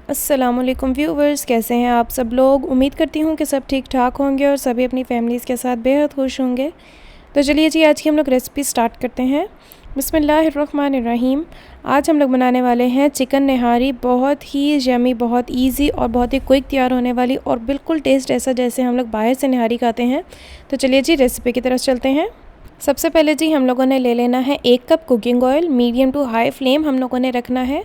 अस्सलामुअलैकुम व्यूवर्स, कैसे हैं आप सब लोग। उम्मीद करती हूँ कि सब ठीक ठाक होंगे और सभी अपनी फैमिलीज़ के साथ बेहद खुश होंगे। तो चलिए जी, आज की हम लोग रेसिपी स्टार्ट करते हैं। बिस्मिल्लाहिर्रहमानिर्रहीम। आज हम लोग बनाने वाले हैं चिकन निहारी। बहुत ही यमी, बहुत इजी और बहुत ही क्विक तैयार होने वाली और बिल्कुल टेस्ट ऐसा जैसे हम लोग बाहर से निहारी खाते हैं। तो चलिए जी, रेसिपी की तरफ चलते हैं। सबसे पहले जी हम लोगों ने ले लेना है 1 cup cooking oil. Medium to high flame हम लोगों ने रखना है।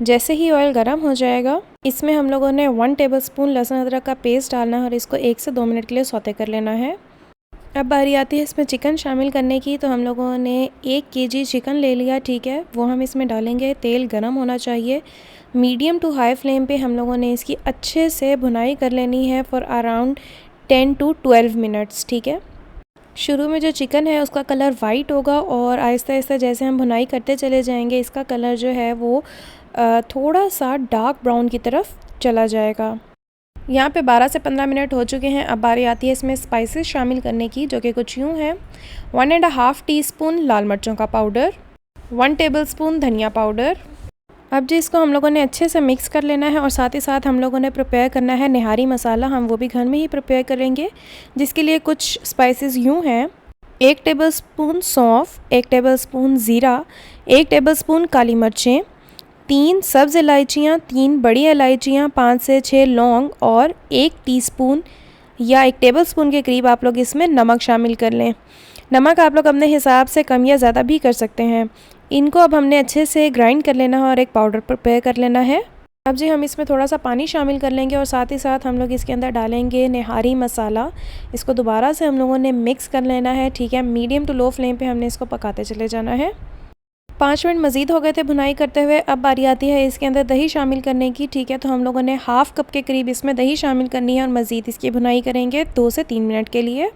जैसे ही ऑयल गर्म हो जाएगा, इसमें हम लोगों ने 1 टेबलस्पून लहसुन अदरक का पेस्ट डालना है और इसको 1 से 2 मिनट के लिए सौते कर लेना है। अब बारी आती है इसमें चिकन शामिल करने की। तो हम लोगों ने 1 केजी चिकन ले लिया, ठीक है, वो हम इसमें डालेंगे। तेल गर्म होना चाहिए। मीडियम टू हाई फ्लेम पे हम लोगों ने इसकी अच्छे से भुनाई कर लेनी है फॉर अराउंड 10 टू 12 मिनट्स, ठीक है। शुरू में जो चिकन है उसका कलर वाइट होगा और आहिस्ता आहिस्ता जैसे हम भुनाई करते चले जाएंगे, इसका कलर जो है वो थोड़ा सा डार्क ब्राउन की तरफ चला जाएगा। यहाँ पे 12 से 15 मिनट हो चुके हैं। अब बारी आती है इसमें स्पाइसेस शामिल करने की, जो कि कुछ यूँ हैं। 1.5 टीस्पून लाल मिर्चों का पाउडर, 1 टेबलस्पून धनिया पाउडर। अब जी इसको हम लोगों ने अच्छे से मिक्स कर लेना है और साथ ही साथ हम लोगों ने प्रिपेयर करना है निहारी मसाला। हम वो भी घर में ही प्रिपेयर करेंगे, जिसके लिए कुछ स्पाइसेस यूँ हैं। 1 टेबलस्पून सौंफ, 1 टेबलस्पून ज़ीरा, 1 टेबलस्पून काली मिर्चें, 3 सब्ज़ इलायचियाँ, 3 बड़ी इलायचियाँ, 5 से 6 लौंग और 1 टीस्पून या 1 टेबलस्पून के करीब आप लोग इसमें नमक शामिल कर लें। नमक आप लोग अपने हिसाब से कम या ज़्यादा भी कर सकते हैं। इनको अब हमने अच्छे से ग्राइंड कर लेना है और एक पाउडर प्रिपेयर कर लेना है। अब जी हम इसमें थोड़ा सा पानी शामिल कर लेंगे और साथ ही साथ हम लोग इसके अंदर डालेंगे निहारी मसाला। इसको दोबारा से हम लोगों ने मिक्स कर लेना है, ठीक है। मीडियम टू लो फ्लेम पे हमने इसको पकाते चले जाना है। 5 मिनट मज़ीद हो गए थे भुनाई करते हुए। अब बारी आती है इसके अंदर दही शामिल करने की, ठीक है। तो हम लोगों ने हाफ़ कप के करीब इसमें दही शामिल करनी है और मज़ीद इसकी भुनाई करेंगे 2 से 3 मिनट के लिए।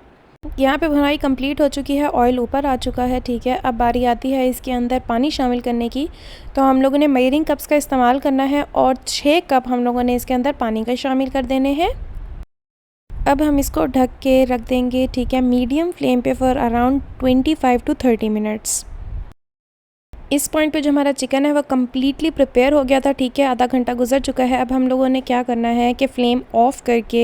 यहाँ पे भुनाई कंप्लीट हो चुकी है, ऑयल ऊपर आ चुका है, ठीक है। अब बारी आती है इसके अंदर पानी शामिल करने की। तो हम लोगों ने मेजरिंग कप्स का इस्तेमाल करना है और 6 कप हम लोगों ने इसके अंदर पानी का शामिल कर देने हैं। अब हम इसको ढक के रख देंगे, ठीक है, मीडियम फ्लेम पे फॉर अराउंड 25 टू 30 मिनट्स। इस पॉइंट पे जो हमारा चिकन है वो कम्प्लीटली प्रिपेयर हो गया था, ठीक है। आधा घंटा गुजर चुका है। अब हम लोगों ने क्या करना है कि फ़्लेम ऑफ़ करके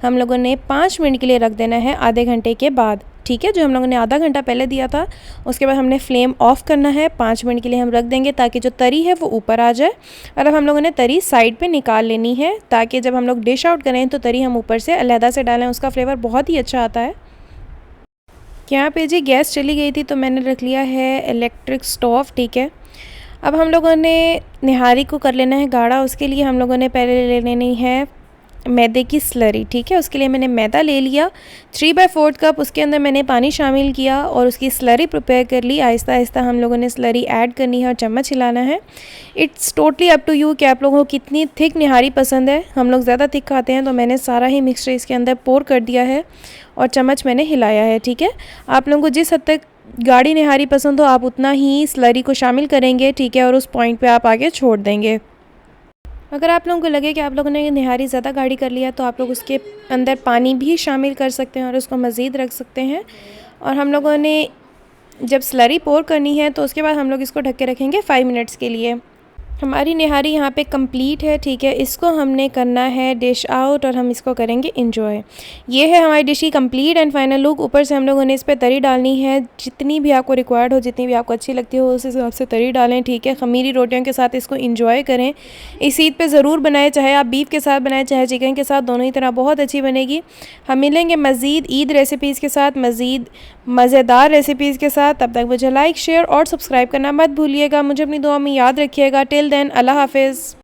हम लोगों ने 5 मिनट के लिए रख देना है आधे घंटे के बाद, ठीक है। जो हम लोगों ने आधा घंटा पहले दिया था, उसके बाद हमने फ़्लेम ऑफ़ करना है। 5 मिनट के लिए हम रख देंगे ताकि जो तरी है वो ऊपर आ जाए। और अब हम लोगों ने तरी साइड पे निकाल लेनी है ताकि जब हम लोग डिश आउट करें तो तरी हम ऊपर से अलहदा से डालें, उसका फ्लेवर बहुत ही अच्छा आता है। यहाँ पे जी गैस चली गई थी तो मैंने रख लिया है इलेक्ट्रिक स्टोव, ठीक है। अब हम लोगों ने निहारी को कर लेना है गाढ़ा। उसके लिए हम लोगों ने पहले ले लेनी है मैदे की स्लरी, ठीक है। उसके लिए मैंने मैदा ले लिया 3/4 कप। उसके अंदर मैंने पानी शामिल किया और उसकी स्लरी प्रिपेयर कर ली। आहिस्ता आहिस्ता हम लोगों ने स्लरी ऐड करनी है और चम्मच हिलाना है। It's totally up to you कि आप लोगों को कितनी थिक निहारी पसंद है। हम लोग ज़्यादा थिक खाते हैं तो मैंने सारा ही मिक्सचर इसके अंदर पोर कर दिया है और चम्मच मैंने हिलाया है, ठीक है। आप लोगों को जिस हद तक गाढ़ी निहारी पसंद हो आप उतना ही स्लरी को शामिल करेंगे, ठीक है, और उस पॉइंट पे आप आगे छोड़ देंगे। अगर आप लोगों को लगे कि आप लोगों ने निहारी ज़्यादा गाढ़ी कर लिया तो आप लोग उसके अंदर पानी भी शामिल कर सकते हैं और उसको मज़ीद रख सकते हैं। और हम लोगों ने जब स्लरी पोर करनी है तो उसके बाद हम लोग इसको ढक के रखेंगे 5 मिनट्स के लिए। हमारी निहारी यहाँ पे कंप्लीट है, ठीक है। इसको हमने करना है डिश आउट और हम इसको करेंगे इंजॉय। ये है हमारी डिश की कंप्लीट एंड फाइनल लुक। ऊपर से हम लोगों ने इस पर तरी डालनी है, जितनी भी आपको रिक्वायर्ड हो, जितनी भी आपको अच्छी लगती हो उस हिसाब से तरी डालें, ठीक है। खमीरी रोटियों के साथ इसको इंजॉय करें। इस ईद पे ज़रूर बनाएं, चाहे आप बीफ के साथ बनाएं चाहे चिकन के साथ, दोनों ही तरह बहुत अच्छी बनेगी। हम मिलेंगे मज़ीद ईद रेसिपीज़ के साथ, मज़ीद मज़ेदार रेसिपीज़ के साथ। तब तक मुझे लाइक, शेयर और सब्सक्राइब करना मत भूलिएगा। मुझे अपनी दुआ में याद रखिएगा। टिल देन, अल्लाह हाफिज़।